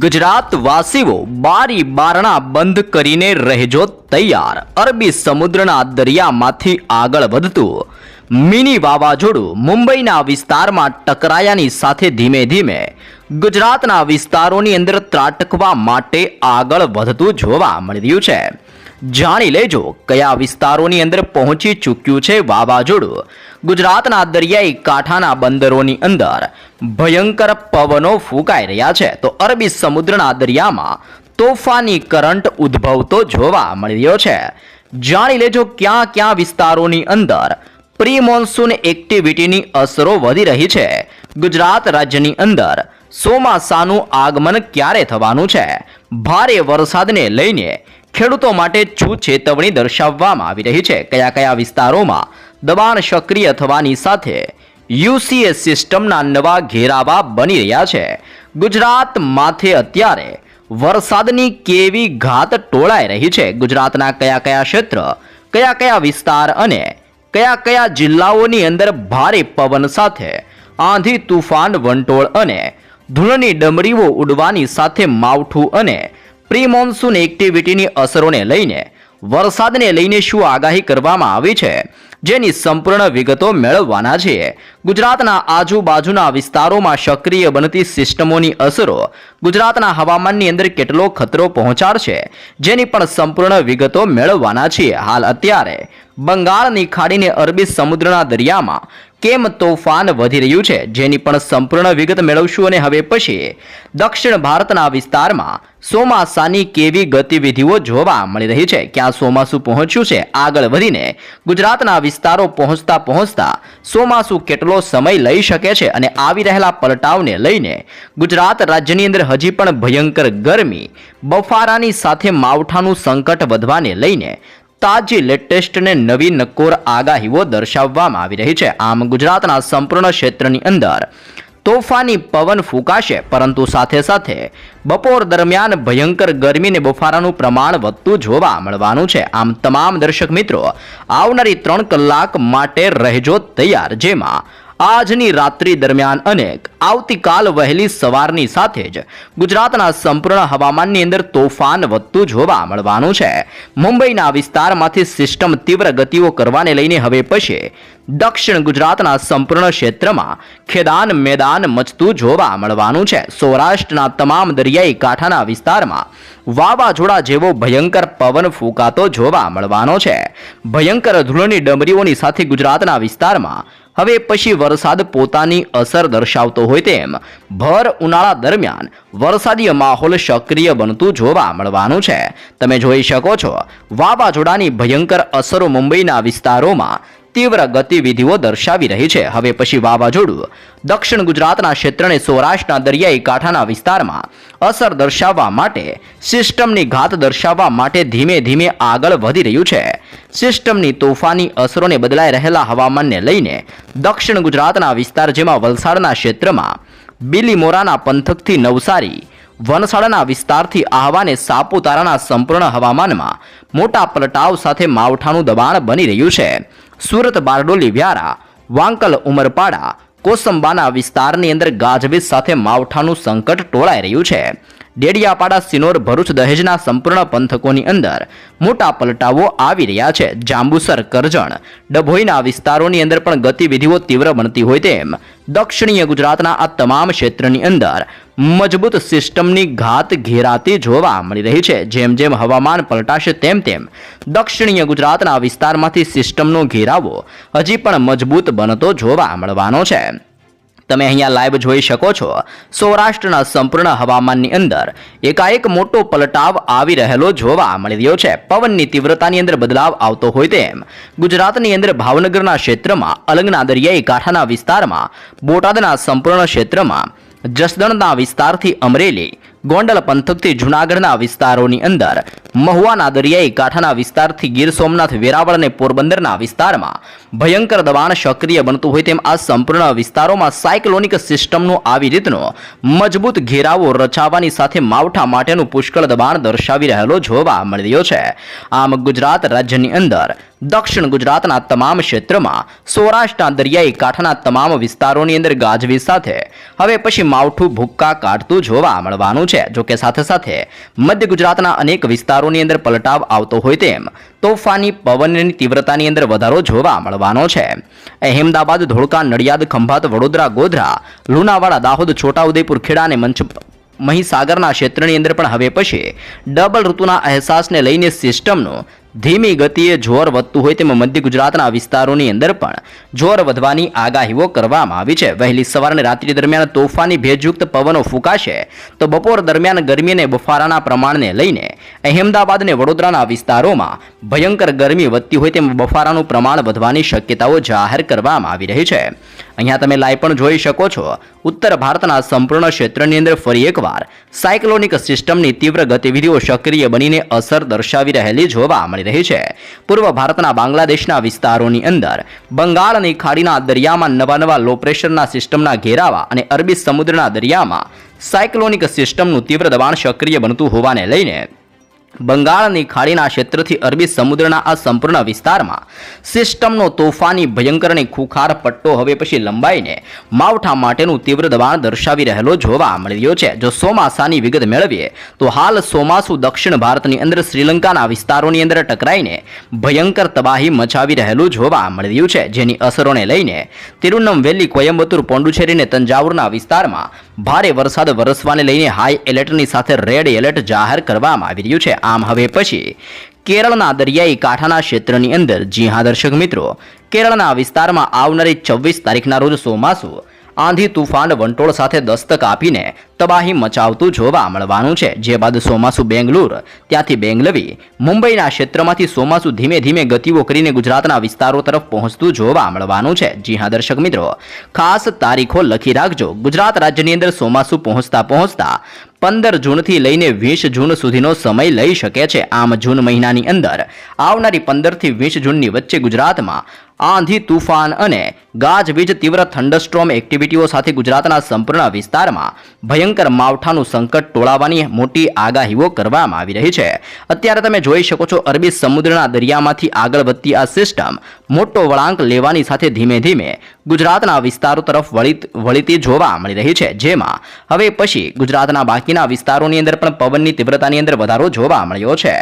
ગુજરાતવાસીઓ બારી બારણા બંધ કરીને રહેજો તૈયાર। અરબી સમુદ્રના દરિયામાંથી આગળ વધતું મિની વાવાઝોડું મુંબઈના વિસ્તારમાં ટકરાયાની સાથે ધીમે ધીમે ગુજરાતના વિસ્તારોની અંદર ત્રાટકવા માટે આગળ વધતું જોવા મળી રહ્યું છે। જાણી લેજો કયા વિસ્તારોની અંદર પહોંચી ચૂક્યું છે વાવાઝોડું। ગુજરાતના દરિયાઈ કાંઠાના બંદરોની અંદર ભયંકર પવનો ફૂંકાઈ રહ્યા છે, તો અરબી સમુદ્રના દરિયામાં તોફાની કરંટ ઉદ્ભવતો જોવા મળી રહ્યો છે। જાણી લેજો ક્યાં ક્યાં વિસ્તારોની અંદર પ્રી મોન્સૂન એક્ટિવિટીની અસરો વધી રહી છે। ગુજરાત રાજ્યની અંદર ચોમાસાનું આગમન ક્યારે થવાનું છે, ભારે વરસાદને લઈને ખેડૂતો માટે શું ચેતવણી દર્શાવવામાં આવી રહી છે, કયા કયા વિસ્તારોમાં દબાણ સક્રિય થવાની સાથે યુસીએસ સિસ્ટમના નવા ઘેરાવા બની રહ્યા છે। ગુજરાત માથે અત્યારે વરસાદની કેવી ઘાત ટોળાઈ રહી છે, ગુજરાતના કયા કયા ક્ષેત્ર, કયા કયા વિસ્તાર અને કયા કયા જિલ્લાઓની અંદર ભારે પવન સાથે આંધી તુફાન વંટોળ અને ધૂળની ડમરીઓ ઉડવાની સાથે માવઠું અને પ્રી મોન્સૂન એક્ટિવિટીની અસરોને લઈને વરસાદને લઈને શું આગાહી કરવામાં આવી છે, જેની સંપૂર્ણ વિગતો મેળવવાના છે। ગુજરાતના આજુબાજુના વિસ્તારોમાં સક્રિય બનતી સિસ્ટમોની અસરો ગુજરાતના હવામાનની અંદર કેટલો ખતરો પહોંચાડશે, જેની પણ સંપૂર્ણ વિગતો મેળવવાના છે। હાલ અત્યારે બંગાળની ખાડીને અરબી સમુદ્રના દરિયામાં કેમ તોફાન વધી રહ્યું છે, જેની પણ સંપૂર્ણ વિગત મેળવશું। અને હવે પછી દક્ષિણ ભારતના વિસ્તારમાં ચોમાસાની કેવી ગતિવિધિઓ જોવા મળી રહી છે, ક્યાં ચોમાસું પહોંચ્યું છે, આગળ વધીને ગુજરાતના વિસ્તારો પહોંચતા ચોમાસું કેટલો સમય લઈ શકે છે, અને આવી રહેલા પલટાવને લઈને ગુજરાત રાજ્યની અંદર હજી પણ ભયંકર ગરમી, બફારાની સાથે માવઠાનું સંકટ વધવાને લઈને તાજી લેટેસ્ટ ને નવી નક્કોર આગાહીઓ દર્શાવવામાં આવી રહી છે। આમ ગુજરાતના સંપૂર્ણ ક્ષેત્રની અંદર તોફાની પવન ફૂંકાશે, પરંતુ સાથે સાથે બપોર દરમિયાન ભયંકર ગરમી ને બફારાનું પ્રમાણ વધતું જોવા મળવાનું છે। આમ તમામ દર્શક મિત્રો આવનારી 3 કલાક માટે રહેજો તૈયાર, જેમાં આજની રાત્રિ દરમિયાન અને આવતીકાલ વહેલી સવારની સાથે જ ગુજરાતના સંપૂર્ણ હવામાનની અંદર તોફાન વધતું જોવા મળવાનું છે। મુંબઈના વિસ્તારમાંથી સિસ્ટમ તીવ્ર ગતિઓ કરવાને લઈને હવે પછી દક્ષિણ ગુજરાતના સંપૂર્ણ ક્ષેત્રમાં ખેદાન મેદાન મચતું જોવા મળવાનું છે। સૌરાષ્ટ્રના તમામ દરિયાઈ કાંઠાના વિસ્તારમાં વાવાઝોડા જેવો ભયંકર પવન ફૂંકાતો જોવા મળવાનો છે। ભયંકર ધૂળની ડમરીઓની સાથે ગુજરાતના વિસ્તારમાં હવે પછી વરસાદ પોતાની અસર દર્શાવતો હોય તેમ ભર ઉનાળા દરમિયાન વરસાદીય માહોલ સક્રિય બનતું જોવા મળવાનું છે। તમે જોઈ શકો છો વાવાઝોડાની ભયંકર અસરો મુંબઈના વિસ્તારોમાં તીવ્ર ગતિવિધિઓ દર્શાવી રહી છે। હવે પછી વાવાઝોડું દક્ષિણ ગુજરાતના ક્ષેત્રને સૌરાષ્ટ્રના દરિયાઈ કાંઠાના વિસ્તારમાં અસર દર્શાવવા માટે, સિસ્ટમની ઘાત દર્શાવવા માટે ધીમે ધીમે આગળ વધી રહ્યું છે। સિસ્ટમની તોફાની અસરોને બદલાઈ રહેલા હવામાનને લઈને દક્ષિણ ગુજરાતના વિસ્તાર, જેમાં વલસાડના ક્ષેત્રમાં બિલીમોરાના પંથકથી નવસારી, વલસાડના વિસ્તારથી આહવા અને સાપુતારાના સંપૂર્ણ હવામાનમાં મોટા પલટાવ સાથે માવઠાનું દબાણ બની રહ્યું છે। સુરત, બારડોલી, વ્યારા, વાંકલ, ઉમરપાડા, કોસંબાના વિસ્તારની અંદર ગાજવીજ સાથે માવઠાનું સંકટ ટોળાઈ રહ્યું છે। ડેડિયાપાડા, સિનોર, ભરૂચ, દહેજના સંપૂર્ણ પંથકોની અંદર મોટા પલટાવો આવી રહ્યા છે। જાંબુસર, કરજણ, ડભોઈના વિસ્તારોની અંદર પણ ગતિવિધિઓ તીવ્ર બનતી હોય તેમ દક્ષિણીય ગુજરાતના આ તમામ ક્ષેત્રની અંદર મજબૂત સિસ્ટમની ઘાત ઘેરાતી જોવા મળી રહી છે। જેમ જેમ હવામાન પલટાશે તેમ તેમ દક્ષિણીય ગુજરાતના વિસ્તારમાંથી સિસ્ટમનો ઘેરાવો હજી પણ મજબૂત બનતો જોવા મળવાનો છે। તમે અહીંયા લાઈવ જોઈ શકો છો સૌરાષ્ટ્રના સંપૂર્ણ હવામાનની અંદર એકાએક મોટો પલટાવ આવી રહેલો જોવા મળી રહ્યો છે। પવનની તીવ્રતાની અંદર બદલાવ આવતો હોય તેમ ગુજરાતની અંદર ભાવનગરના ક્ષેત્રમાં, અલંગના દરિયાઈ કાંઠાના વિસ્તારમાં, બોટાદના સંપૂર્ણ ક્ષેત્રમાં, જસદણના વિસ્તારથી અમરેલી, ગોંડલ પંથકથી જૂનાગઢના વિસ્તારોની અંદર, મહુવાના દરિયાઈ કાંઠાના વિસ્તારથી ગીર સોમનાથ, વેરાવળ અને પોરબંદરના વિસ્તારમાં ભયંકર દબાણ સક્રિય બનતું હોય તેમ આ સંપૂર્ણ વિસ્તારોમાં સાયક્લોનિક સિસ્ટમનો આવી રીતનો મજબૂત ઘેરાવો રચાવાની સાથે માવઠા માટેનું પુષ્કળ દબાણ દર્શાવી રહેલો જોવા મળી રહ્યો છે। આમ ગુજરાત રાજ્યની અંદર દક્ષિણ ગુજરાતના તમામ ક્ષેત્રમાં, સૌરાષ્ટ્રના દરિયાઈ કાંઠાના તમામ વિસ્તારોની અંદર ગાજવીજ સાથે હવે પછી માવઠું ભૂક્કા કાઢતું જોવા મળવાનું છે। છે। જોકે સાથે સાથે મધ્ય ગુજરાતના અનેક વિસ્તારોની અંદર પલટાવ આવતો હોય તેમ તોફાની પવનની તીવ્રતાની અંદર વધારો જોવા મળવાનો છે। અહેમદાબાદ, ધોળકા, નડિયાદ, ખંભાત, વડોદરા, ગોધરા, લુણાવાડા, દાહોદ, છોટાઉદેપુર, ખેડા અને મહીસાગરના ક્ષેત્રની અંદર પણ હવે પછી ડબલ ઋતુના અહેસાસને લઈને સિસ્ટમનો ધીમી ગતિએ જોર વધતું હોય તેમ મધ્ય ગુજરાતના વિસ્તારોની અંદર પણ જોર વધવાની આગાહીઓ કરવામાં આવી છે। વહેલી સવાર અને રાત્રિ દરમિયાન તોફાની ભેજયુક્ત પવનો ફૂંકાશે તો બપોર દરમિયાન ગરમી અને બફારાના પ્રમાણને લઈને અહેમદાબાદ અને વડોદરાના વિસ્તારોમાં ભયંકર ગરમી વધતી હોય તેમ બફારાનું પ્રમાણ વધવાની શક્યતાઓ જાહેર કરવામાં આવી રહી છે। અહીંયા તમે લાઈવ પણ જોઈ શકો છો, ઉત્તર ભારતના સંપૂર્ણ ક્ષેત્રની અંદર ફરી એકવાર સાયક્લોનિક સિસ્ટમની તીવ્ર ગતિવિધિઓ સક્રિય બનીને અસર દર્શાવી રહેલી જોવા મળી રહી છે। પૂર્વ ભારતના બાંગ્લાદેશના વિસ્તારોની અંદર બંગાળની ખાડીના દરિયામાં નવા લો પ્રેશરના સિસ્ટમના ઘેરાવા અને અરબી સમુદ્રના દરિયામાં સાયક્લોનિક સિસ્ટમનું તીવ્ર દબાણ સક્રિય બનતું હોવાને લઈને બંગાળની ખાડીના ક્ષેત્રથી અરબી સમુદ્રના આ સંપૂર્ણ વિસ્તારમાં સિસ્ટમનો તોફાની ભયંકર અને ખુખાર પટ્ટો હવે પછી લંબાઈને માવઠા માટેનું તીવ્ર દબાણ દર્શાવી રહેલો જોવા મળી રહ્યો છે। જો ચોમાસાની વિગત મેળવીએ તો હાલ ચોમાસું દક્ષિણ ભારતની અંદર શ્રીલંકાના વિસ્તારોની અંદર ટકરાઈને ભયંકર તબાહી મચાવી રહેલું જોવા મળી રહ્યું છે, જેની અસરોને લઈને તિરુનમવેલી, કોયમ્બતુર, પોંડુચેરી અને તંજાવુરના વિસ્તારમાં ભારે વરસાદ વરસવાને લઈને હાઈ એલર્ટની સાથે રેડ એલર્ટ જાહેર કરવામાં આવી રહ્યું છે। આમ હવે પછી કેરળના દરિયાઈ કાંઠાના ક્ષેત્રની અંદર, જી હા દર્શક મિત્રો, કેરળના વિસ્તારમાં આવનારી 24 તારીખના રોજ ચોમાસું આંધી, તુફાન, વંટોળ સાથે દસ્તક આપીને તબાહી મચાવતું જોવા મળવાનું છે। જે બાદ ચોમાસું બેંગ્લુર, ત્યાંથી બેંગલવી, મુંબઈના ક્ષેત્રમાંથી ચોમાસું ધીમે ધીમે ગતિઓ કરીને ગુજરાતના વિસ્તારો તરફ પહોંચતું જોવા મળવાનું છે। જી હા દર્શક મિત્રો, ખાસ તારીખો લખી રાખજો। ગુજરાત રાજ્યની અંદર ચોમાસું પહોંચતા 15 જૂનથી લઈને 20 જૂન સુધીનો સમય લઈ શકે છે। આમ જૂન મહિનાની અંદર આવનારી 15 થી 20 જૂનની વચ્ચે ગુજરાતમાં આંધી, તુફાન અને ગાજવીજ, તીવ્ર થંડરસ્ટ્રોમ એક્ટિવિટીઓ સાથે ગુજરાતના સંપૂર્ણ વિસ્તારમાં ભયંકર માવઠાનું સંકટ ટોળાવવાની મોટી આગાહીઓ કરવામાં આવી રહી છે। અત્યારે તમે જોઈ શકો છો, અરબી સમુદ્રના દરિયામાંથી આગળ વધતી આ સિસ્ટમ મોટો વળાંક લેવાની સાથે ધીમે ધીમે ગુજરાતના વિસ્તારો તરફ વળીતી જોવા મળી રહી છે। જેમાં હવે પછી ગુજરાતના બાકીના વિસ્તારોની અંદર પણ પવનની તીવ્રતાની અંદર વધારો જોવા મળ્યો છે।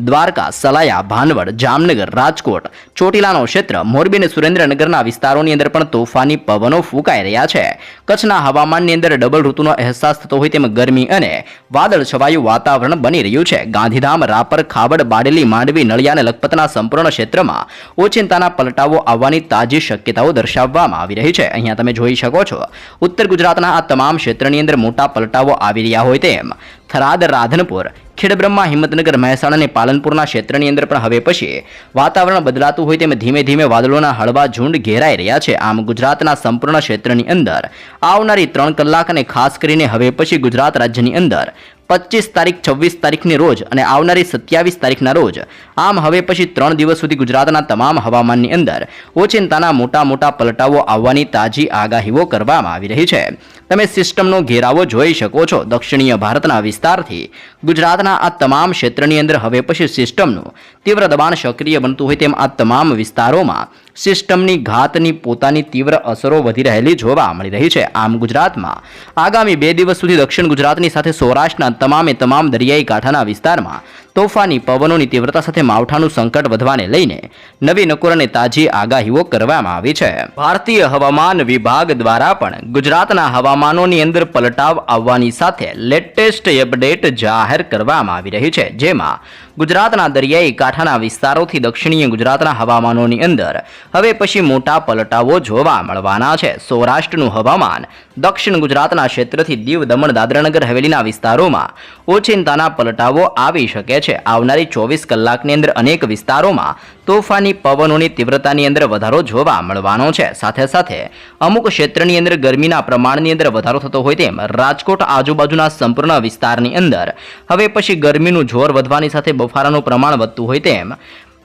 દ્વારકા, સલાયા, ભાનવડ, જામનગર, રાજકોટ, ચોટીલાનો ક્ષેત્ર, મોરબી અને સુરેન્દ્રનગરના વિસ્તારોની અંદર પણ તોફાની પવનો ફૂંકાઈ રહ્યા છે। કચ્છના હવામાનની અંદર ડબલ ઋતુનો અહેસાસ થતો હોય તેમ ગરમી અને વાદળ છવાયું વાતાવરણ બની રહ્યું છે। ગાંધીધામ, રાપર, ખાવડ, બારડોલી, માંડવી, નળિયા અને લખપતના સંપૂર્ણ ક્ષેત્રમાં ઓચિંતાના પલટાવો આવવાની તાજી શક્યતાઓ દર્શાવવામાં આવી રહી છે। અહીંયા તમે જોઈ શકો છો, ઉત્તર ગુજરાતના આ તમામ ક્ષેત્રની અંદર મોટા પલટાવો આવી રહ્યા હોય તેમ થરાદ, રાધનપુર, ખેડબ્રહ્મા, હિંમતનગર, મહેસાણા અને પાલનપુરના ક્ષેત્રની અંદર પણ હવે પછી વાતાવરણ બદલાતું હોય તેમ ધીમે ધીમે વાદળોના હળવા ઝુંડ ઘેરાઈ રહ્યા છે। આમ ગુજરાતના સંપૂર્ણ ક્ષેત્રની અંદર આવનારી 3 કલાક અને ખાસ કરીને હવે પછી ગુજરાત રાજ્યની અંદર 25 તારીખ, 26 તારીખની રોજ અને આવનારી 27 તારીખના રોજ, આમ હવે પછી 3 દિવસ સુધી ગુજરાતના તમામ હવામાનની અંદર ઓચિંતાના મોટા પલટાવો આવવાની તાજી આગાહીઓ કરવામાં આવી રહી છે। તમે સિસ્ટમનો ઘેરાવો જોઈ શકો છો। દક્ષિણીય ભારતના વિસ્તારથી ગુજરાતના આ તમામ ક્ષેત્રની અંદર હવે પછી સિસ્ટમનું તીવ્ર દબાણ સક્રિય બનતું હોય તેમ આ તમામ વિસ્તારોમાં સિસ્ટમની ઘાતની પોતાની તીવ્ર અસરો વધી રહેલી જોવા મળી રહી છે। આમ ગુજરાતમાં આગામી 2 દિવસ સુધી દક્ષિણ ગુજરાતની સાથે સૌરાષ્ટ્રના તમામ દરિયાઈ કાંઠાના વિસ્તારમાં તોફાની પવનોની તીવ્રતા સાથે માવઠાનું સંકટ વધવાને લઈને નવી નકોર અને તાજી આગાહીઓ કરવામાં આવી છે। ભારતીય હવામાન વિભાગ દ્વારા પણ ગુજરાતના હવામાનોની અંદર પલટાવ આવવાની સાથે લેટેસ્ટ અપડેટ જાહેર કરવામાં આવી રહી છે। જેમાં ગુજરાતના દરિયાઈ કાંઠાના વિસ્તારોથી દક્ષિણીય ગુજરાતના હવામાનોની અંદર હવે પછી મોટા પલટાવો જોવા મળવાના છે। સૌરાષ્ટ્રનું હવામાન દક્ષિણ ગુજરાતના ક્ષેત્રથી દીવ, દમણ, દાદરાનગર હવેલીના વિસ્તારોમાં ઓચિંતાના પલટાવો આવી શકે છે। આવનારી 24 કલાકની અંદર અનેક વિસ્તારોમાં તોફાની પવનોની તીવ્રતાની અંદર વધારો જોવા મળવાનો છે। સાથે સાથે અમુક ક્ષેત્રની અંદર ગરમીના પ્રમાણની અંદર વધારો થતો હોય તેમ રાજકોટ આજુબાજુના સંપૂર્ણ વિસ્તારની અંદર હવે પછી ગરમીનું જોર વધવાની સાથે બફારાનું પ્રમાણ વધતું હોય તેમ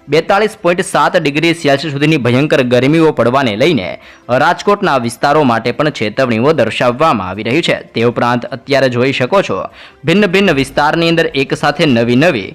42.7 ડિગ્રી સેલ્સિયસ સુધીની ભયંકર ગરમીઓ પડવાને લઈને રાજકોટના વિસ્તારો માટે પણ ચેતવણીઓ દર્શાવવામાં આવી રહી છે। તે ઉપરાંત અત્યારે જોઈ શકો છો, ભિન્ન વિસ્તારની અંદર એક સાથે નવી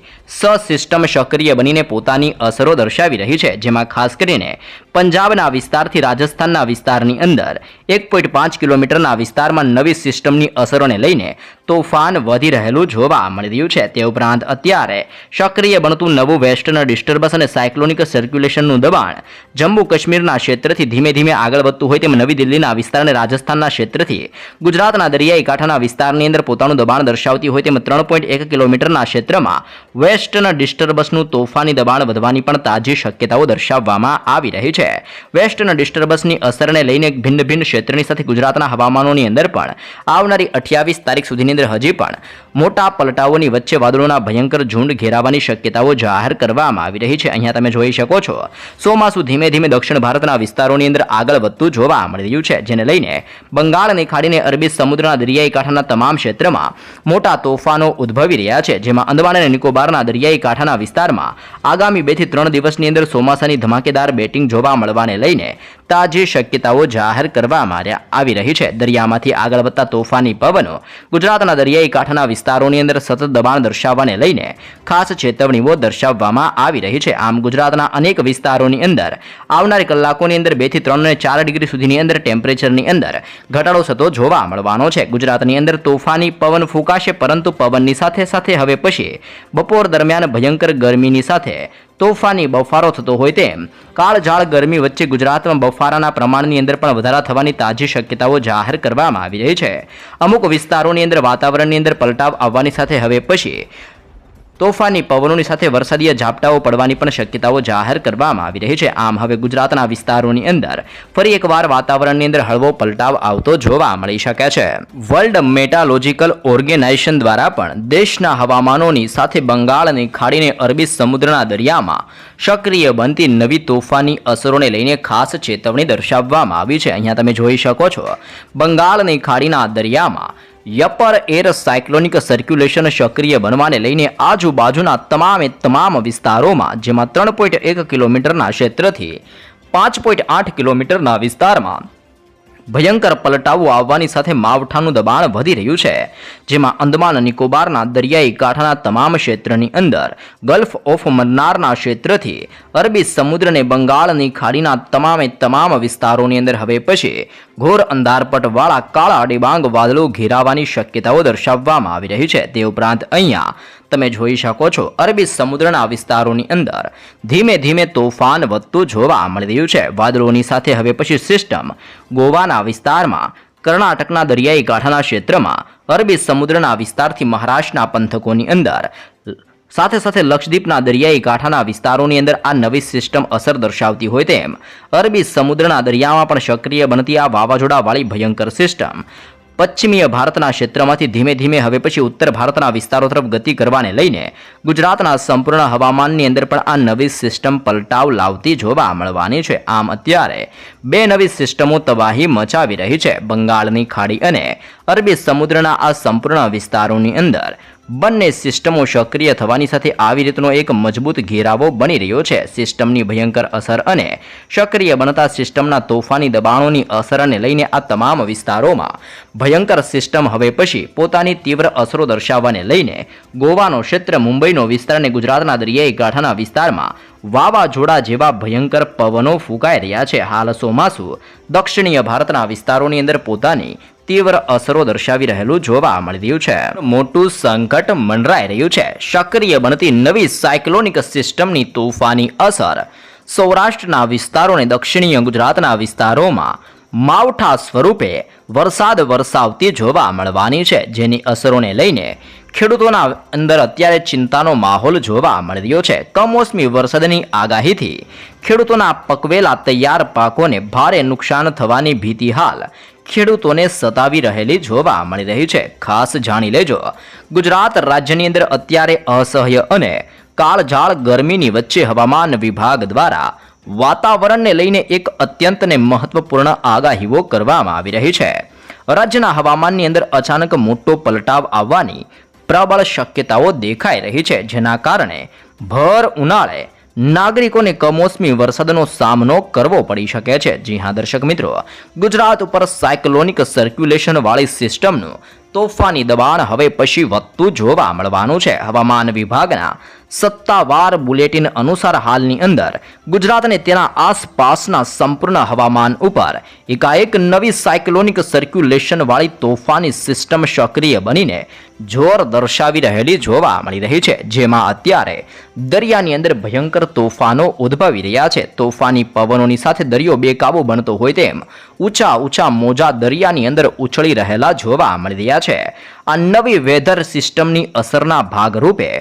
સિસ્ટમ સક્રિય બનીને પોતાની અસરો દર્શાવી રહી છે। જેમાં ખાસ કરીને પંજાબના વિસ્તારથી રાજસ્થાનના વિસ્તારની અંદર 1.5 કિલોમીટરના વિસ્તારમાં નવી સિસ્ટમની અસરોને લઈને તોફાન વધી રહેલું જોવા મળી રહ્યું છે. તે ઉપરાંત અત્યારે સક્રિય બનતું નવું વેસ્ટર્ન ડિસ્ટર્બન્સ અને સાયક્લોનિક સર્ક્યુલેશનનું દબાણ જમ્મુ કાશ્મીરના ક્ષેત્રથી ધીમે ધીમે આગળ વધતું હોય તેમ નવી દિલ્હીના વિસ્તાર અને રાજસ્થાનના ક્ષેત્રથી ગુજરાતના દરિયાઈ કાંઠાના વિસ્તારની અંદર પોતાનું દબાણ દર્શાવતી હોય તેમ 3.1 કિલોમીટરના ક્ષેત્રમાં વેસ્ટર્ન ડિસ્ટર્બન્સનું તોફાની દબાણ વધવાની પણ તાજી શક્યતાઓ દર્શાવવામાં આવી રહી છે. વેસ્ટર્ન ડિસ્ટર્બન્સની અસરને લઈને ભિન્ન ભિન્ન ક્ષેત્રની સાથે ગુજરાતના હવામાનોની અંદર પણ આવનારી 28 તારીખ સુધીની અંદર હજી પણ મોટા પલટાઓની વચ્ચે વાદળોના ભયંકર ઝુંડ ઘેરાવાની શક્યતાઓ જાહેર કરવામાં આવી રહી છે. અહીંયા તમે જોઈ શકો છો ચોમાસું ધીમે ધીમે દક્ષિણ ભારતના વિસ્તારોની અંદર આગળ વધતું જોવા મળી રહ્યું છે, જેને લઈને બંગાળની ખાડીને અરબી સમુદ્રના દરિયાઈ કાંઠાના તમામ ક્ષેત્રમાં મોટા તોફાનો ઉદ્ભવી રહ્યા છે, જેમાં અંદમાન અને નિકોબારના દરિયાઈ કાંઠાના વિસ્તારમાં આગામી 2 થી 3 દિવસની અંદર ચોમાસાની ધમાકેદાર બેટિંગ જોવા મળવાને લઈને તાજી શક્યતાઓ જાહેર કરવામાં આવી રહી છે. દરિયામાંથી આગળ વધતા તોફાની પવનો ગુજરાતના દરિયાઈ કાંઠાના વિસ્તારોની અંદર સતત દબાણ દર્શાવવાને લઈને ખાસ ચેતવણીઓ દર્શાવવામાં આવી રહી છે. આમ ગુજરાતના અનેક વિસ્તારોની અંદર આવનારી કલાકોની અંદર 2 થી 3 અને 4 ડિગ્રી સુધીની અંદર ટેમ્પરેચરની અંદર ઘટાડો થતો જોવા મળવાનો છે. ગુજરાતની અંદર તોફાની પવન ફૂંકાશે, પરંતુ પવનની સાથે સાથે હવે પછી બપોર દરમિયાન ભયંકર ગરમીની સાથે તોફાની બફારો થતો હોય તેમ કાળઝાળ ગરમી વચ્ચે ગુજરાતમાં બફારાના પ્રમાણની અંદર પણ વધારા થવાની તાજી શક્યતાઓ જાહેર કરવામાં આવી રહી છે. અમુક વિસ્તારોની અંદર વાતાવરણની અંદર પલટાવ આવવાની સાથે હવે પછી તોફાની પવનોની સાથે વરસાદીય ઝાપટાઓ પડવાની પણ શક્યતાઓ જાહેર કરવામાં આવી રહી છે. આમ હવે ગુજરાતના વિસ્તારોની અંદર ફરી એકવાર વાતાવરણની અંદર હળવો પલટાવ આવતો જોવા મળી શકે છે. વર્લ્ડ મેટાલોજિકલ ઓર્ગેનાઇઝેશન દ્વારા પણ દેશના હવામાનોની સાથે બંગાળની ખાડીને અરબી સમુદ્રના દરિયામાં સક્રિય બનતી નવી તોફાની અસરોને લઈને ખાસ ચેતવણી દર્શાવવામાં આવી છે. અહીંયા તમે જોઈ શકો છો બંગાળની ખાડીના દરિયામાં અપર એર સાયક્લોનિક સર્ક્યુલેશન સક્રિય બનવાને લઈને આજુબાજુના તમામ વિસ્તારોમાં, જેમાં 3.1 કિલોમીટરના ક્ષેત્રથી 5.8 કિલોમીટરના વિસ્તારમાં ભયંકર પલટાવો આવવાની સાથે માવઠાનું દબાણ વધી રહ્યું છે, જેમાં અંદમાન નિકોબારના દરિયાઈ કાંઠાના તમામ ક્ષેત્રની અંદર ગલ્ફ ઓફ મન્નારના ક્ષેત્રથી અરબી સમુદ્રને બંગાળની ખાડીના તમામ વિસ્તારોની અંદર હવે પછી ઘોર અંધારપટવાળા કાળા ડિબાંગ વાદળો ઘેરાવાની શક્યતાઓ દર્શાવવામાં આવી રહી છે. તે ઉપરાંત અહીંયા તમે જોઈ શકો છો અરબી સમુદ્રના વિસ્તારોની અંદર ધીમે ધીમે તોફાન વધતું જોવા મળી રહ્યું છે. વાદળોની સાથે હવે પછી સિસ્ટમ ગોવાના વિસ્તારમાં, કર્ણાટકના દરિયાઈ કાંઠાના ક્ષેત્રમાં, અરબી સમુદ્રના વિસ્તારથી મહારાષ્ટ્રના પંથકોની અંદર સાથે સાથે લક્ષદ્વીપના દરિયાઈ કાંઠાના વિસ્તારોની અંદર આ નવી સિસ્ટમ અસર દર્શાવતી હોય તેમ અરબી સમુદ્રના દરિયામાં પણ સક્રિય બનતી આ વાવાઝોડાવાળી ભયંકર સિસ્ટમ પશ્ચિમીય ભારતના ક્ષેત્રમાંથી ધીમે ધીમે હવે પછી ઉત્તર ભારતના વિસ્તારો તરફ ગતિ કરવાને લઈને ગુજરાતના સંપૂર્ણ હવામાનની અંદર પણ આ નવી સિસ્ટમ પલટાવ લાવતી જોવા મળવાની છે. આમ અત્યારે 2 નવી સિસ્ટમો તબાહી મચાવી રહી છે. બંગાળની ખાડી અને અરબી સમુદ્રના આ સંપૂર્ણ વિસ્તારોની અંદર બંને સિસ્ટમો સક્રિય થવાની સાથે આવી રીતનો એક મજબૂત ઘેરાવો બની રહ્યો છે. સિસ્ટમની ભયંકર અસર અને સક્રિય બનતા સિસ્ટમના તોફાની દબાણોની અસરને લઈને આ તમામ વિસ્તારોમાં ભયંકર સિસ્ટમ હવે પછી પોતાની તીવ્ર અસરો દર્શાવવાને લઈને ગોવાનો ક્ષેત્ર, મુંબઈનો વિસ્તાર અને ગુજરાતના દરિયાઈ કાંઠાના વિસ્તારમાં વાવાઝોડા જેવા ભયંકર પવનો ફૂંકાઈ રહ્યા છે. હાલ ચોમાસું દક્ષિણીય ભારતના વિસ્તારોની અંદર પોતાની તીવ્ર અસરો દર્શાવી રહેલું જોવા મળી રહ્યું છે. મોટું સંકટ મંડરાઈ રહ્યું છે. સક્રિય બનતી નવી સાયક્લોનિક સિસ્ટમની તોફાની અસર સૌરાષ્ટ્રના વિસ્તારો અને દક્ષિણીય ગુજરાતના વિસ્તારોમાં માવઠા સ્વરૂપે વરસાદ વરસાવતી જોવા મળવાની છે, જેની અસરોને લઈને ખેડૂતોના અંદર અત્યારે ચિંતાનો માહોલ જોવા મળી રહ્યો છે. કમોસમી વરસાદની આગાહીથી ખેડૂતોના પકવેલા તૈયાર પાકોને ભારે નુકસાન થવાની ભીતિ હાલ ખેડૂતોને સતાવી રહેલી જોવા મળી રહી છે. ખાસ જાણી લેજો, ગુજરાત રાજ્યની અંદર અત્યારે અસહ્ય અને કાળઝાળ ગરમીની વચ્ચે હવામાન વિભાગ દ્વારા વાતાવરણને લઈને એક અત્યંત મહત્વપૂર્ણ આગાહીઓ કરવામાં આવી રહી છે. રાજ્યના હવામાનની અંદર અચાનક મોટો પલટાવ આવવાની પ્રબળ શક્યતાઓ દેખાઈ રહી છે, જેના કારણે ભર ઉનાળે નાગરિકોને કમોસમી વરસાદનો સામનો કરવો પડી શકે છે. જી હા દર્શક મિત્રો, ગુજરાત ઉપર સાયક્લોનિક સર્ક્યુલેશન વાળી સિસ્ટમનું તોફાની દબાણ હવે પછી વધતું જોવા મળવાનું છે. હવામાન વિભાગના સત્તાવાર બુલેટિન અનુસાર હાલની અંદર ગુજરાત અને તેના આસપાસના સંપૂર્ણ હવામાન ઉપર એકાએક નવી સાયક્લોનિક સર્ક્યુલેશન વાળી તોફાની સિસ્ટમ સક્રિય બનીને જોર દર્શાવી રહેલી જોવા મળી રહી છે, જેમાં અત્યારે દરિયાની અંદર ભયંકર તોફાનો ઉદ્ભવી રહ્યા છે. તોફાની પવનોની સાથે દરિયો બેકાબુ બનતો હોય તેમ ઊંચા મોજા દરિયાની અંદર ઉછળી રહેલા જોવા મળી રહ્યા છે. આ નવી વેધર સિસ્ટમની અસરના ભાગરૂપે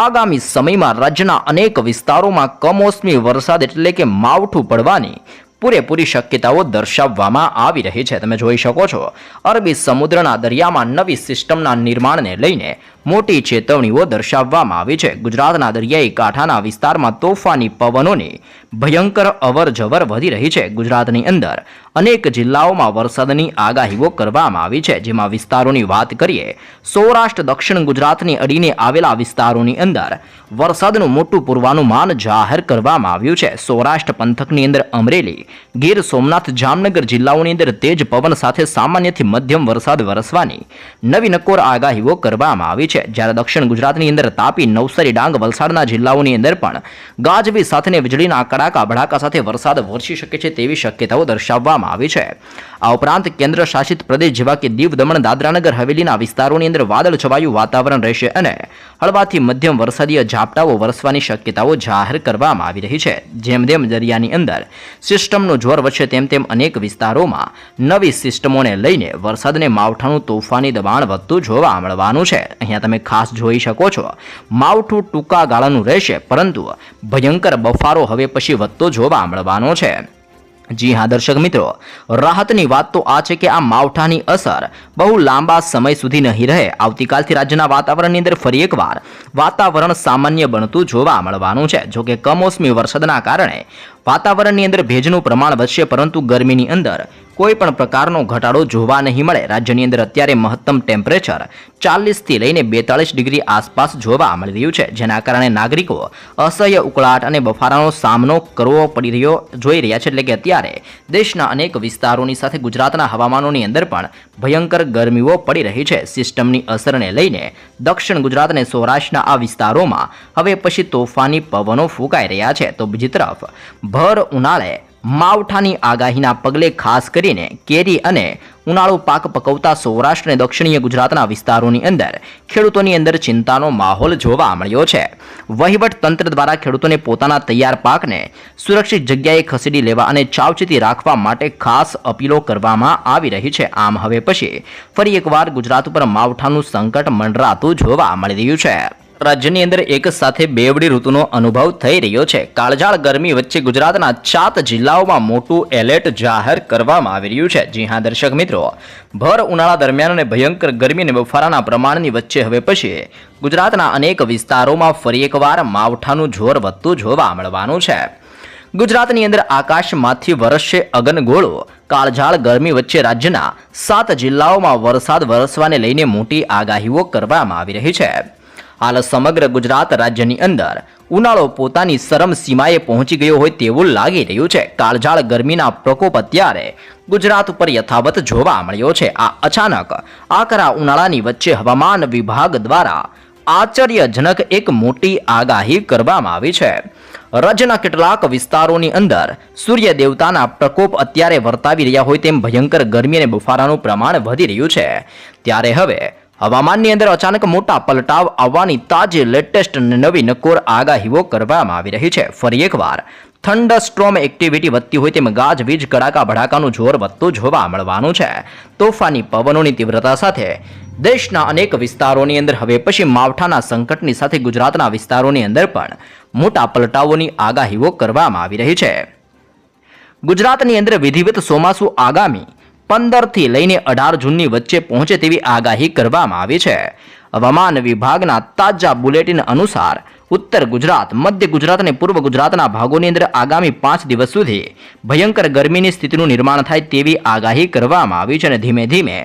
આગામી સમયમાં રાજ્યના અનેક વિસ્તારોમાં કમોસમી વરસાદ એટલે કે માવઠું પડવાની પૂરેપૂરી શક્યતાઓ દર્શાવવામાં આવી રહી છે. તમે જોઈ શકો છો, અરબી સમુદ્રના દરિયામાં નવી સિસ્ટમના નિર્માણને લઈને મોટી ચેતવણીઓ દર્શાવવામાં આવી છે. ગુજરાતના દરિયાઈ કાંઠાના વિસ્તારમાં તોફાની પવનોની ભયંકર અવરજવર વધી રહી છે. ગુજરાતની અંદર અનેક જિલ્લાઓમાં વરસાદની આગાહીઓ કરવામાં આવી છે, જેમાં વિસ્તારોની વાત કરીએ, સૌરાષ્ટ્ર દક્ષિણ ગુજરાતની અડીને આવેલા વિસ્તારોની અંદર વરસાદનું મોટું પૂર્વાનુમાન જાહેર કરવામાં આવ્યું છે. સૌરાષ્ટ્ર પંથકની અંદર અમરેલી, ગીર સોમનાથ, જામનગર જિલ્લાઓની અંદર તેજ પવન સાથે સામાન્યથી મધ્યમ વરસાદ વરસવાની નવી નકોર આગાહીઓ કરવામાં આવી છે. જ્યારે દક્ષિણ ગુજરાતની અંદર તાપી, નવસારી, ડાંગ, વલસાડના જિલ્લાઓની અંદર પણ ગાજવીજ સાથે વીજળીના કડાકા ભડાકા સાથે વરસાદ વરસી શકે છે તેવી શક્યતાઓ દર્શાવવામાં આવી છે. આ ઉપરાંત કેન્દ્ર શાસિત પ્રદેશ જેવા કે દીવ, દમણ, દાદરાનગર હવેલીના વિસ્તારોની અંદર વાદળ છવાયું વાતાવરણ રહેશે અને હળવાથી મધ્યમ વરસાદીય ઝાપટાઓ વરસવાની શક્યતાઓ જાહેર કરવામાં આવી રહી છે. જેમ જેમ દરિયાની અંદર સિસ્ટમનું જોર વધશે તેમ અનેક વિસ્તારોમાં નવી સિસ્ટમોને લઈને વરસાદને માવઠાનું તોફાની દબાણ વધતું જોવા મળવાનું છે. અહીંયા તમે ખાસ જોઈ શકો છો, માવઠું ટૂંકા ગાળાનું રહેશે, પરંતુ ભયંકર બફારો હવે પછી વધતો જોવા મળવાનો છે. જી હા દર્શક મિત્રો, રાહતની વાત તો આ છે કે આ માવઠાની અસર બહુ લાંબા સમય સુધી નહીં રહે. આવતીકાલથી રાજ્યના વાતાવરણની અંદર ફરી એકવાર વાતાવરણ સામાન્ય બનતું જોવા મળવાનું છે. જોકે કમોસમી વરસાદના કારણે વાતાવરણની અંદર ભેજનું પ્રમાણ વધશે, પરંતુ ગરમીની અંદર કોઈ પણ પ્રકારનો ઘટાડો જોવા નહીં મળે. રાજ્યની અંદર અત્યારે મહત્તમ ટેમ્પરેચર 40 થી લઈને 42 ડિગ્રી આસપાસ જોવા મળી રહ્યું છે, જેના કારણે નાગરિકો અસહ્ય ઉકળાટ અને બફારાનો સામનો કરવો પડી રહ્યો જોઈ રહ્યા છે. એટલે કે અત્યારે દેશના અનેક વિસ્તારોની સાથે ગુજરાતના હવામાનોની અંદર પણ ભયંકર ગરમીઓ પડી રહી છે. સિસ્ટમની અસરને લઈને દક્ષિણ ગુજરાત અને સૌરાષ્ટ્રના આ વિસ્તારોમાં હવે પછી તોફાની પવનો ફૂંકાઈ રહ્યા છે. તો બીજી તરફ ભર ઉનાળે માવઠાની આગાહીના પગલે ખાસ કરીને કેરી અને ઉનાળુ પાક પકવતા સૌરાષ્ટ્ર અને દક્ષિણીય ગુજરાતના વિસ્તારોની અંદર ખેડૂતોની અંદર ચિંતાનો માહોલ જોવા મળ્યો છે. વહીવટ તંત્ર દ્વારા ખેડૂતોને પોતાના તૈયાર પાકને સુરક્ષિત જગ્યાએ ખસેડી લેવા અને સાવચેતી રાખવા માટે ખાસ અપીલો કરવામાં આવી રહી છે. આમ હવે પછી ફરી એકવાર ગુજરાત ઉપર માવઠાનું સંકટ મંડરાતું જોવા મળી રહ્યું છે. રાજ્યની અંદર એક સાથે બેવડી ઋતુનો અનુભવ થઈ રહ્યો છે. કાળઝાળ ગરમી વચ્ચે ગુજરાતના 7 જિલ્લાઓમાં મોટું એલર્ટ જાહેર કરવામાં આવી રહ્યું છે. જી હા દર્શક મિત્રો, ભર ઉનાળા દરમિયાન અને ભયંકર ગરમી અને બફારાના પ્રમાણની વચ્ચે હવે પછી ગુજરાતના અનેક વિસ્તારોમાં ફરી એકવાર માવઠાનું જોર વધતું જોવા મળવાનું છે. ગુજરાતની અંદર આકાશમાંથી વરસશે અગનગોળો. કાળઝાળ ગરમી વચ્ચે રાજ્યના 7 જિલ્લાઓમાં વરસાદ વરસવાને લઈને મોટી આગાહીઓ કરવામાં આવી રહી છે. હાલ સમગ્ર ગુજરાત રાજ્યની અંદર ઉનાળો પોતાની ચરમ સીમાએ પહોંચી ગયો હોય તેવું લાગી રહ્યું છે. કાળઝાળ ગરમીના પ્રકોપ અત્યારે ગુજરાત ઉપર યથાવત જોવા મળ્યો છે. આ અચાનક આકરા ઉનાળાની વચ્ચે હવામાન વિભાગ દ્વારા આશ્ચર્યજનક એક મોટી આગાહી કરવામાં આવી છે. રાજ્યના કેટલાક વિસ્તારોની અંદર સૂર્ય દેવતાના પ્રકોપ અત્યારે વર્તાવી રહ્યા હોય તેમ ભયંકર ગરમી અને બફારાનું પ્રમાણ વધી રહ્યું છે. ત્યારે હવે હવામાનની અંદર અચાનક મોટા પલટાવ આવવાની તાજી લેટેસ્ટ નવી નકોર આગાહીઓ કરવામાં આવી રહી છે. ફરી એકવાર થંડરસ્ટ્રોમ એક્ટિવિટી વધતી હોય તેમ ગાજવીજ કડાકા ભડાકાનું જોર વધતું જોવા મળવાનું છે. તોફાની પવનોની તીવ્રતા સાથે દેશના અનેક વિસ્તારોની અંદર હવે પછી માવઠાના સંકટની સાથે ગુજરાતના વિસ્તારોની અંદર પણ મોટા પલટાવોની આગાહીઓ કરવામાં આવી રહી છે. ગુજરાતની અંદર વિધિવત ચોમાસું આગામી 15 થી લઈને 18 જૂનની વચ્ચે પહોંચે તેવી આગાહી કરવામાં આવી છે. હવામાન વિભાગના તાજા બુલેટિન અનુસાર ઉત્તર ગુજરાત, મધ્ય ગુજરાત અને પૂર્વ ગુજરાતના ભાગોની અંદર આગામી 5 દિવસ સુધી ભયંકર ગરમીની સ્થિતિનું નિર્માણ થાય તેવી આગાહી કરવામાં આવી છે અને ધીમે ધીમે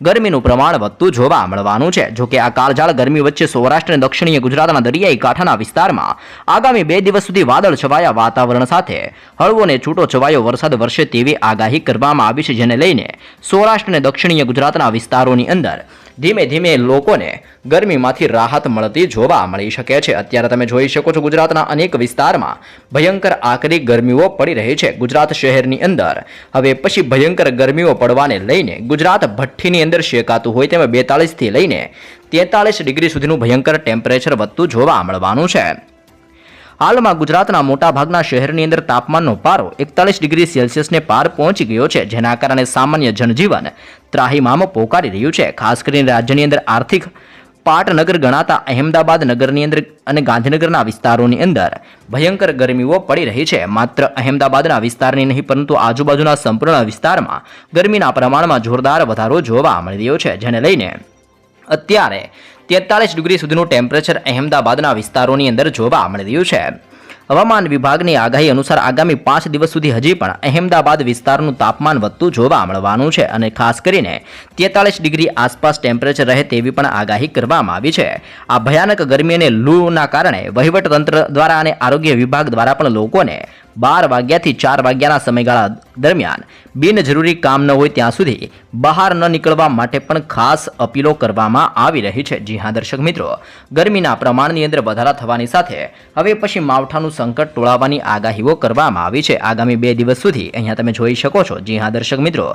ગરમીનું પ્રમાણ વધતું જોવા મળવાનું છે. જોકે આ કાળઝાળ ગરમી વચ્ચે સૌરાષ્ટ્ર અને દક્ષિણીય ગુજરાતના દરિયાઈ કાંઠાના વિસ્તારમાં આગામી 2 દિવસ સુધી વાદળ છવાયા વાતાવરણ સાથે હળવો અને છૂટો છવાયો વરસાદ વરસે તેવી આગાહી કરવામાં આવી છે, જેને લઈને સૌરાષ્ટ્ર અને દક્ષિણીય ગુજરાતના વિસ્તારોની અંદર ધીમે ધીમે લોકોને ગરમીમાંથી રાહત મળતી જોવા મળી શકે છે. અત્યારે તમે તમે જોઈ શકો છો ગુજરાતના અનેક વિસ્તારમાં ભયંકર આકરી ગરમીઓ પડી રહી છે. ગુજરાત શહેરની અંદર હવે પછી ભયંકર ગરમીઓ પડવાને લઈને ગુજરાત ભઠ્ઠીની અંદર શેકાતું હોય તેમાં 42 થી લઈને 43 ડિગ્રી સુધીનું ભયંકર ટેમ્પરેચર વધતું જોવા મળવાનું છે. હાલમાં ગુજરાતના મોટાભાગના શહેરની અંદર તાપમાનનો પારો 41 ડિગ્રી સેલ્સિયસને પાર પહોંચી ગયો છે, જેના કારણે સામાન્ય જનજીવન ત્રાહિમામ પોકારી રહ્યું છે. ખાસ કરીને રાજ્યની અંદર આર્થિક પાટનગર ગણાતા અહેમદાબાદ નગરની અંદર અને ગાંધીનગરના વિસ્તારોની અંદર ભયંકર ગરમીઓ પડી રહી છે. માત્ર અહેમદાબાદના વિસ્તારની નહીં પરંતુ આજુબાજુના સંપૂર્ણ વિસ્તારમાં ગરમીના પ્રમાણમાં જોરદાર વધારો જોવા મળી રહ્યો છે, જેને લઈને અત્યારે 43 ડિગ્રી સુધીનું ટેમ્પરેચર અહેમદાબાદના વિસ્તારોની અંદર જોવા મળી રહ્યું છે. હવામાન વિભાગની આગાહી અનુસાર આગામી 5 દિવસ સુધી હજી પણ અહેમદાબાદ વિસ્તારનું તાપમાન વધતું જોવા મળવાનું છે અને ખાસ કરીને 43 ડિગ્રી આસપાસ ટેમ્પરેચર રહે તેવી પણ આગાહી કરવામાં આવી છે. આ ભયાનક ગરમી અને લૂના કારણે વહીવટતંત્ર દ્વારા અને આરોગ્ય વિભાગ દ્વારા પણ લોકોને 12 વાગ્યાથી 4 વાગ્યાના સમયગાળા દરમિયાન બિનજરૂરી કામ ન હોય ત્યાં સુધી બહાર ન નીકળવા માટે પણ ખાસ અપીલો કરવામાં આવી રહી છે. જી હા દર્શક મિત્રો, ગરમીના પ્રમાણની અંદર વધારા થવાની સાથે હવે પછી માવઠાનું સંકટ ટોળાવવાની આગાહીઓ કરવામાં આવી છે. આગામી 2 દિવસ સુધી અહીંયા તમે જોઈ શકો છો. જી હા દર્શક મિત્રો,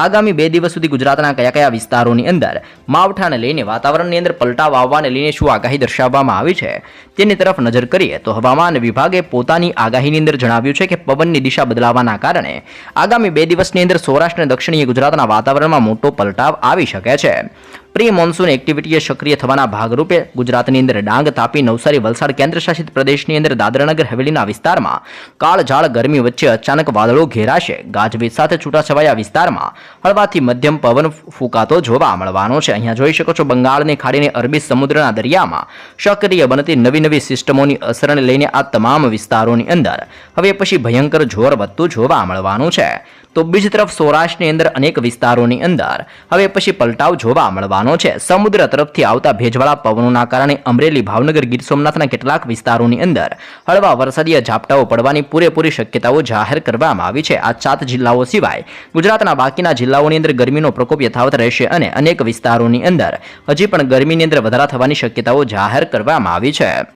આગામી 2 દિવસ સુધી ગુજરાતના કયા કયા વિસ્તારોની અંદર માવઠાને લઈને વાતાવરણની અંદર પલટાવ આવવાને લઈને શું આગાહી દર્શાવવામાં આવી છે તેની તરફ નજર કરીએ તો હવામાન વિભાગે પોતાની આગાહીની અંદર જણાવ્યું છે કે પવનની દિશા બદલાવાના કારણે આગામી 2 દિવસની અંદર સૌરાષ્ટ્ર અને દક્ષિણીય ગુજરાતના વાતાવરણમાં મોટો પલટાવ આવી શકે છે. પ્રી મોન્સૂન એક્ટિવિટીએ સક્રિય થવાના ભાગરૂપે ગુજરાતની અંદર ડાંગ, તાપી, નવસારી, વલસાડ કેન્દ્રશાસિત પ્રદેશની અંદર દાદરાનગર હવેલીના વિસ્તારમાં કાળઝાળ ગરમી વચ્ચે અચાનક વાદળો ઘેરાશે. ગાજવીજ સાથે છૂટાછવાયા વિસ્તારમાં હળવાથી મધ્યમ પવન ફૂંકાતો જોવા મળવાનો છે. અહીંયા જોઈ શકો છો બંગાળની ખાડીને અરબી સમુદ્રના દરિયામાં સક્રિય બનતી નવી સિસ્ટમોની અસરને લઈને આ તમામ વિસ્તારોની અંદર હવે પછી ભયંકર જોર વધતું જોવા મળવાનું છે. તો બીજી તરફ સૌરાષ્ટ્રની અંદર અનેક વિસ્તારોની અંદર હવે પછી પલટાવ જોવા મળવાનો છે. સમુદ્ર તરફથી આવતા ભેજવાળા પવનોના કારણે અમરેલી, ભાવનગર, ગીર સોમનાથના કેટલાક વિસ્તારોની અંદર હળવા વરસાદીય ઝાપટાઓ પડવાની પૂરેપૂરી શક્યતાઓ જાહેર કરવામાં આવી છે. આ 7 જિલ્લાઓ સિવાય ગુજરાતના બાકીના જિલ્લાઓની અંદર ગરમીનો પ્રકોપ યથાવત રહેશે અને અનેક વિસ્તારોની અંદર હજી પણ ગરમીની અંદર વધારા થવાની શક્યતાઓ જાહેર કરવામાં આવી છે.